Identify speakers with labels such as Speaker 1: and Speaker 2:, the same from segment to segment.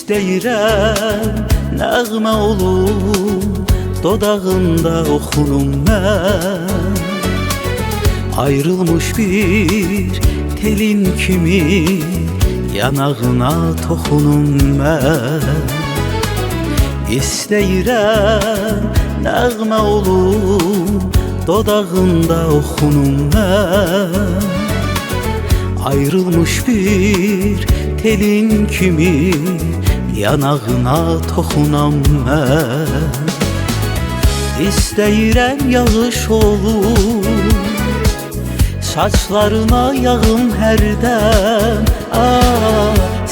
Speaker 1: İstəyirəm nəğmə olum, dodağında oxunum mən. Ayrılmış bir telin kimi yanağına toxunum mən. İstəyirəm nəğmə olum, dodağında oxunum mən. Ayrılmış bir telin kimi yanağına toxunam mən. İstəyirəm yağış olum, saçlarına yağım hərdən.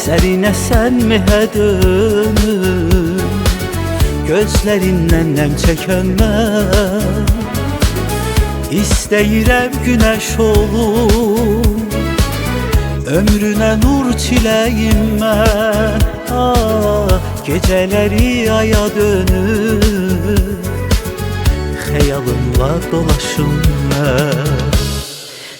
Speaker 1: Sərinə sən mehə dönüm, gözlərindən nəm çəkən mən. İstəyirəm günəş olum, ömrünə nur çiləyim mən. Gecələri aya dönür, xəyalımla dolaşım mən.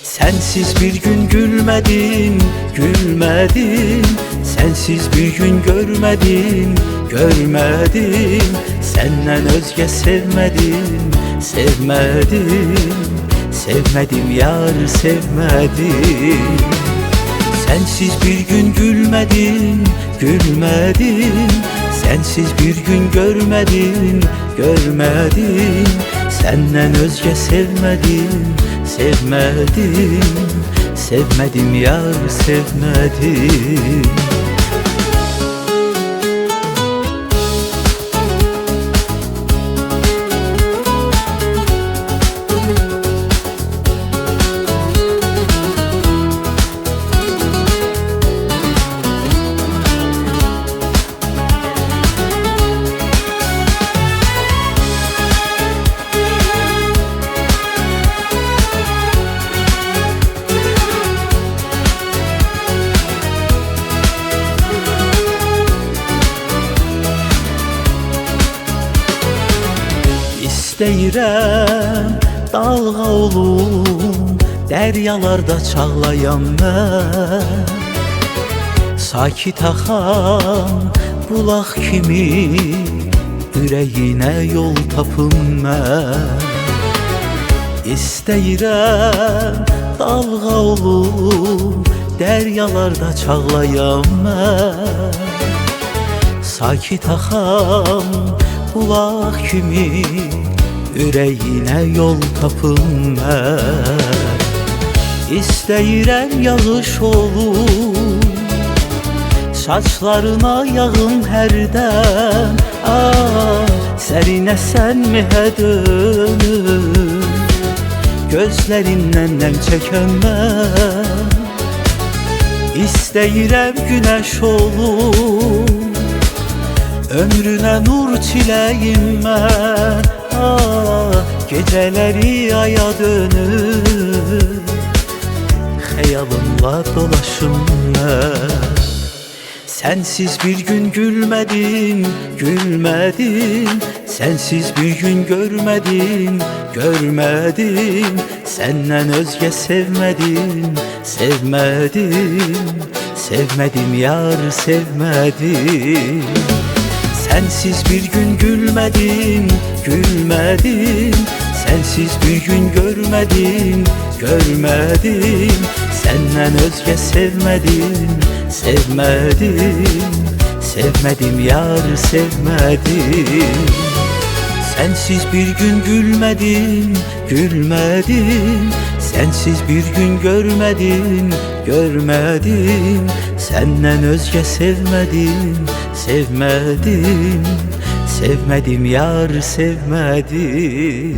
Speaker 1: Sensiz bir gün gülmedim, gülmedim. Sensiz bir gün görmedim, görmedim. Senden özge sevmedim, sevmedim. Sevmedim yar, sevmedim. Sensiz bir gün gülmedim, gülmedim. Sensiz bir gün görmedim, görmedim. Senden özge sevmedim, sevmedim. Sevmedim yar, sevmedim. İstəyirəm dalğa olum, dəryalarda çağlayan mən. Sakit axan bulaq kimi ürəyinə yol tapım mən. İstəyirəm dalğa olum, dəryalarda çağlayan mən. Sakit axan bulaq kimi ürəyinə yol tapım mən. İstəyirəm yağış olum, saçlarına yağım hərdən. Sərinə sən mehə dönüm, gözlərindən nəm çəkən mən. İstəyirəm günəş olum, ömrünə nur çiləyim mən. Gecələri aya dönür, xəyalımla dolaşım mən. Sensiz bir gün gülmedim, gülmedim. Sensiz bir gün görmedim, görmedim. Senden özge sevmedim, sevmedim. Sevmedim yar, sevmedim. Sensiz bir gün gülmedim, gülmedim. Sensiz bir gün görmedim, görmedim. Senden özge sevmedim, sevmedim. Sevmedim yar, sevmedim. Sensiz bir gün gülmedim, gülmedim. Sensiz bir gün görmedim, görmedim. Senden özge sevmedim, sevmedim. Sevmedim yar, sevmedim.